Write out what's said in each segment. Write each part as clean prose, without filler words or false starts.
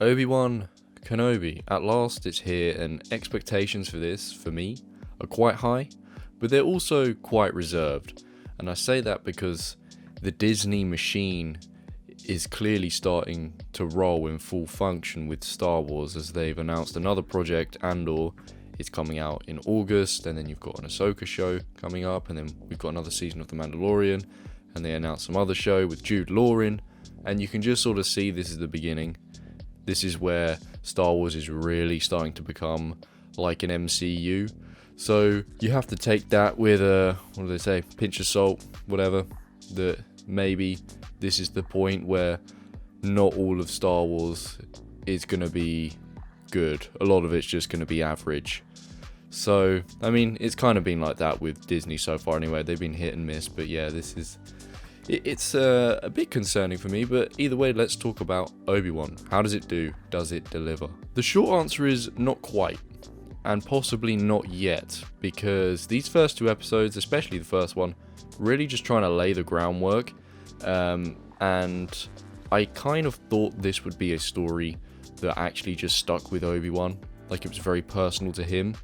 Obi-Wan Kenobi, at last it's here, and expectations for this, for me, are quite high, but they're also quite reserved. And I say that because the Disney machine is clearly starting to roll in full function with Star Wars, as they've announced another project, Andor is coming out in August, and then you've got an Ahsoka show coming up, and then we've got another season of The Mandalorian, and they announced some other show with Jude Law in, and you can just sort of see this is the beginning. This is where Star Wars is really starting to become like an MCU. So you have to take that with a, what do they say, pinch of salt, whatever, that maybe this is the point where not all of Star Wars is going to be good. A lot of it's just going to be average. So, I mean, it's kind of been like that with Disney so far anyway. They've been hit and miss, but yeah, this is... It's a bit concerning for me, but either way, let's talk about Obi-Wan. How does it do? Does it deliver? The short answer is not quite, and possibly not yet, because these first two episodes, especially the first one, really just trying to lay the groundwork, and I kind of thought this would be a story that actually just stuck with Obi-Wan, like it was very personal to him.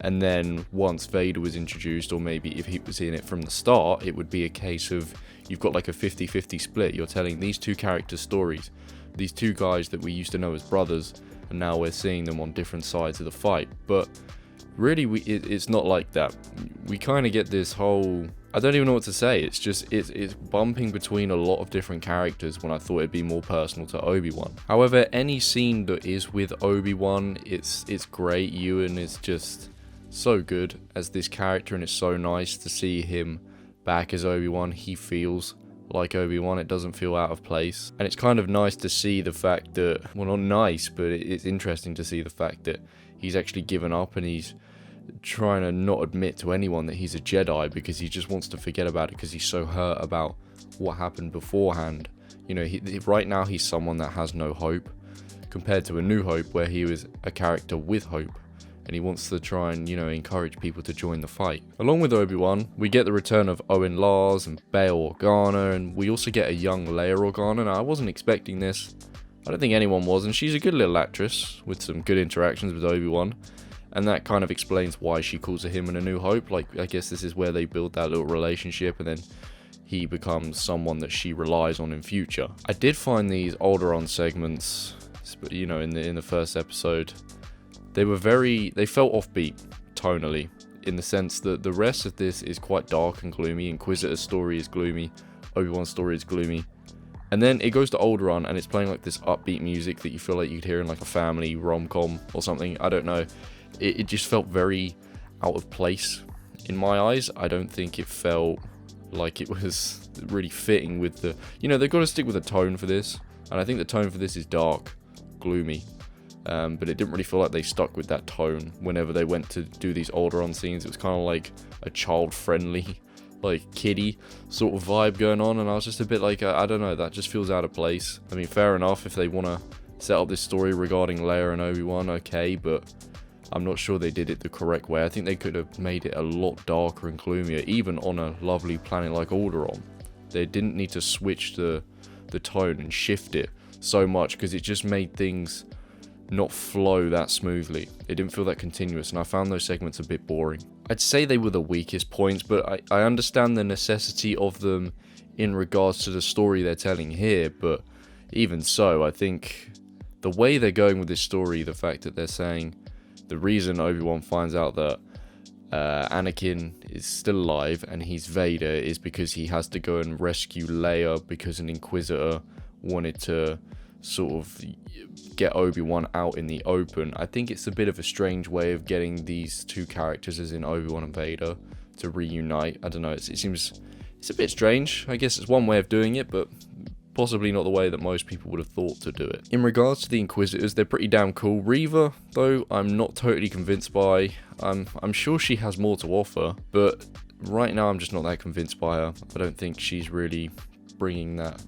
And then once Vader was introduced, or maybe if he was in it from the start, it would be a case of you've got like a 50-50 split. You're telling these two characters' stories, these two guys that we used to know as brothers, and now we're seeing them on different sides of the fight. But really, it's not like that. We kind of get this whole... I don't even know what to say. It's just, it's bumping between a lot of different characters when I thought it'd be more personal to Obi-Wan. However, any scene that is with Obi-Wan, it's great. Ewan is just so good as this character, and it's so nice to see him back as Obi-Wan. He feels like Obi-Wan, it doesn't feel out of place, and it's kind of nice to see the fact that, well, not nice, but it's interesting to see the fact that he's actually given up, and he's trying to not admit to anyone that he's a Jedi, because he just wants to forget about it because he's so hurt about what happened beforehand. You know, right now he's someone that has no hope, compared to A New Hope, where he was a character with hope, and he wants to try and, you know, encourage people to join the fight. Along with Obi-Wan, we get the return of Owen Lars and Bail Organa, and we also get a young Leia Organa. Now, I wasn't expecting this. I don't think anyone was, and she's a good little actress with some good interactions with Obi-Wan, and that kind of explains why she calls to him in A New Hope. Like, I guess this is where they build that little relationship, and then he becomes someone that she relies on in future. I did find these Alderaan segments, you know, in the first episode, they felt offbeat tonally, in the sense that the rest of this is quite dark and gloomy. Inquisitor's story is gloomy, Obi-Wan's story is gloomy, and then it goes to Alderaan and it's playing like this upbeat music that you feel like you'd hear in like a family rom-com or something. I don't know, it just felt very out of place in my eyes. I don't think it felt like it was really fitting with the, you know, they've got to stick with a tone for this, and I think the tone for this is dark, gloomy. But it didn't really feel like they stuck with that tone whenever they went to do these Alderaan scenes. It was kind of like a child-friendly, like kiddie sort of vibe going on, and I was just a bit like, I don't know, that just feels out of place. I mean, fair enough if they want to set up this story regarding Leia and Obi-Wan, okay, but I'm not sure they did it the correct way. I think they could have made it a lot darker and gloomier, even on a lovely planet like Alderaan. They didn't need to switch the tone and shift it so much, because it just made things not flow that smoothly. It didn't feel that continuous, and I found those segments a bit boring. I'd say they were the weakest points, but I understand the necessity of them in regards to the story they're telling here, but even so, I think the way they're going with this story, the fact that they're saying the reason Obi-Wan finds out that Anakin is still alive and he's Vader is because he has to go and rescue Leia because an Inquisitor wanted to sort of get Obi-Wan out in the open. I think it's a bit of a strange way of getting these two characters, as in Obi-Wan and Vader, to reunite. I don't know, it seems it's a bit strange. I guess it's one way of doing it, but possibly not the way that most people would have thought to do it. In regards to the Inquisitors, they're pretty damn cool. Reva, though, I'm not totally convinced by. I'm sure she has more to offer, but right now I'm just not that convinced by her. I don't think she's really bringing that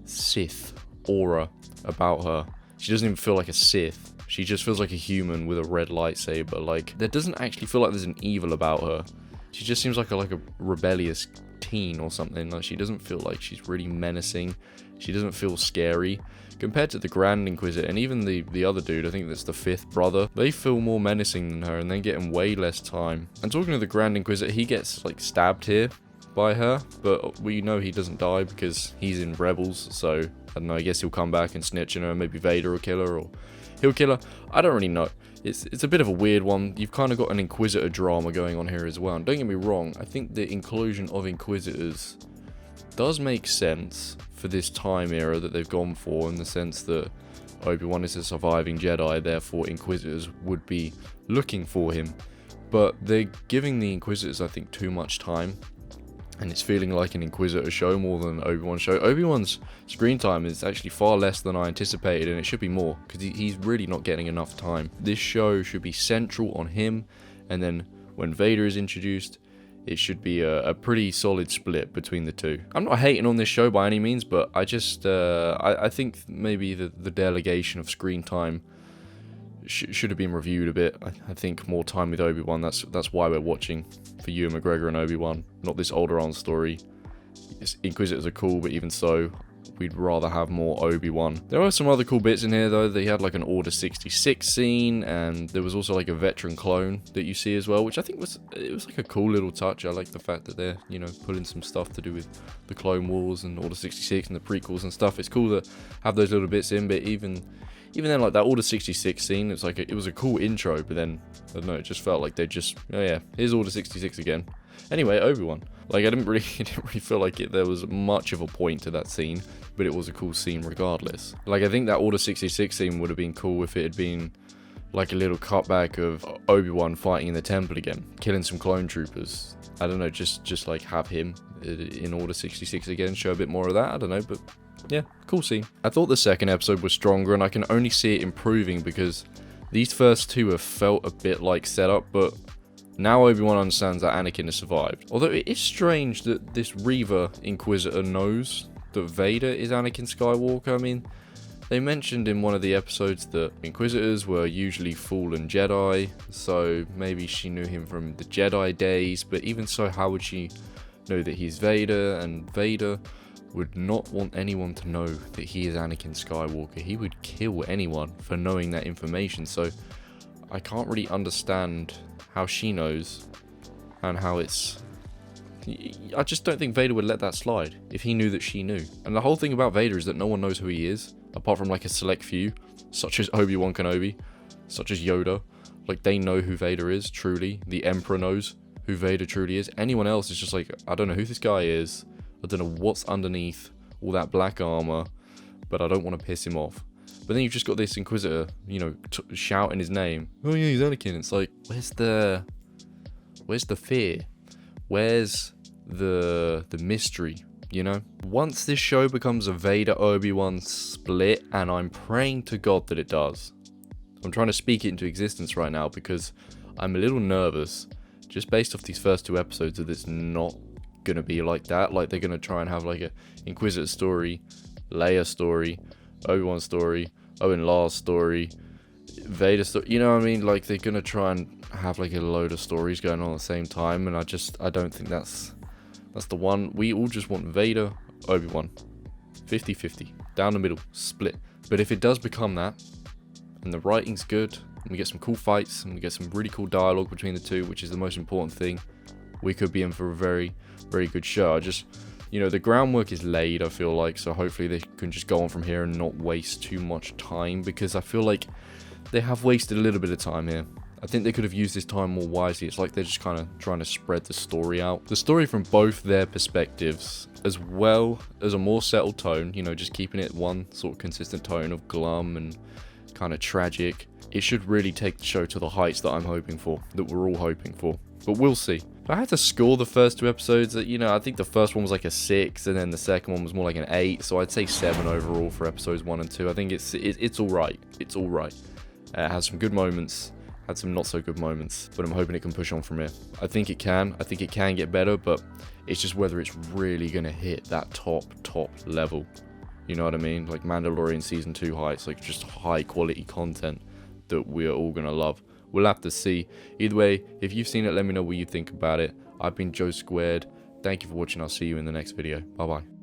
Sith aura about her. She doesn't even feel like a Sith. She just feels like a human with a red lightsaber. Like, there doesn't actually feel like there's an evil about her. She just seems like a rebellious teen or something. Like, she doesn't feel like she's really menacing. She doesn't feel scary. Compared to the Grand Inquisitor and even the other dude, I think that's the 5th brother, they feel more menacing than her and they get in way less time. And talking to the Grand Inquisitor, he gets like stabbed here by her, but we know he doesn't die because he's in Rebels, so I don't know, I guess he'll come back and snitch on her, maybe Vader will kill her, or he'll kill her. I don't really know. It's a bit of a weird one. You've kind of got an Inquisitor drama going on here as well, and don't get me wrong, I think the inclusion of Inquisitors does make sense for this time era that they've gone for, in the sense that Obi-Wan is a surviving Jedi, therefore Inquisitors would be looking for him. But they're giving the Inquisitors, I think, too much time, and it's feeling like an Inquisitor show more than an Obi-Wan show. Obi-Wan's screen time is actually far less than I anticipated, and it should be more, because he's really not getting enough time. This show should be central on him, and then when Vader is introduced, it should be a pretty solid split between the two. I'm not hating on this show by any means, but I just, I think maybe the delegation of screen time should have been reviewed a bit. I think more time with Obi-Wan, that's why we're watching for Ewan McGregor and Obi-Wan, not this Alderaan story. Inquisitors are cool, but even so, we'd rather have more Obi-Wan. There are some other cool bits in here though. They had like an Order 66 scene, and there was also like a veteran clone that you see as well, which I think was like a cool little touch. I like the fact that they're, you know, pulling some stuff to do with the Clone Wars and Order 66 and the prequels and stuff. It's cool to have those little bits in, but even then, like that Order 66 scene, it's like it was a cool intro, but then I don't know, it just felt like they just, oh yeah, here's Order 66 again. Anyway, Obi-Wan. Like, I didn't really feel like there was much of a point to that scene, but it was a cool scene regardless. Like, I think that Order 66 scene would have been cool if it had been like a little cutback of Obi-Wan fighting in the temple again, killing some clone troopers. I don't know, just like have him in Order 66 again, show a bit more of that. I don't know, but yeah, cool scene. I thought the second episode was stronger, and I can only see it improving because these first two have felt a bit like setup, but now Obi-Wan understands that Anakin has survived. Although it is strange that this Reva Inquisitor knows that Vader is Anakin Skywalker. I mean, they mentioned in one of the episodes that Inquisitors were usually fallen Jedi, so maybe she knew him from the Jedi days, but even so, how would she know that he's Vader? And Vader would not want anyone to know that he is Anakin Skywalker. He would kill anyone for knowing that information, so I can't really understand how she knows, and how it's... I just don't think Vader would let that slide if he knew that she knew. And the whole thing about Vader is that no one knows who he is, apart from like a select few, such as Obi-Wan Kenobi, such as Yoda. Like, they know who Vader is, truly. The Emperor knows who Vader truly is. Anyone else is just like, I don't know who this guy is, I don't know what's underneath all that black armor, but I don't want to piss him off. But then you've just got this Inquisitor, you know, shouting his name. Oh yeah, he's Anakin. It's like, where's the fear? Where's the mystery, you know? Once this show becomes a Vader Obi-Wan split, and I'm praying to God that it does. I'm trying to speak it into existence right now because I'm a little nervous, just based off these first two episodes, that it's not gonna be like that. Like, they're gonna try and have like a Inquisitor story, Leia story, Obi-Wan story, Owen Lars story, Vader story, you know what I mean? Like, they're gonna try and have like a load of stories going on at the same time, and I don't think that's the one. We all just want Vader, Obi-Wan, 50-50, down the middle, split. But if it does become that, and the writing's good, and we get some cool fights, and we get some really cool dialogue between the two, which is the most important thing, we could be in for a very, very good show. You know, the groundwork is laid, I feel like, so hopefully they can just go on from here and not waste too much time, because I feel like they have wasted a little bit of time here. I think they could have used this time more wisely. It's like they're just kind of trying to spread the story out. The story from both their perspectives, as well as a more settled tone, you know, just keeping it one sort of consistent tone of glum and kind of tragic. It should really take the show to the heights that I'm hoping for, that we're all hoping for. But we'll see. I had to score the first two episodes. You know, I think the first one was like a 6, and then the second one was more like an 8. So I'd say 7 overall for episodes 1 and 2. I think it's all right. It's all right. It has some good moments, had some not so good moments, but I'm hoping it can push on from here. I think it can. I think it can get better, but it's just whether it's really gonna hit that top level. You know what I mean? Like Mandalorian season 2 heights, like just high quality content that we're all gonna love. We'll have to see. Either way, if you've seen it, let me know what you think about it. I've been Joe Squared. Thank you for watching. I'll see you in the next video. Bye bye.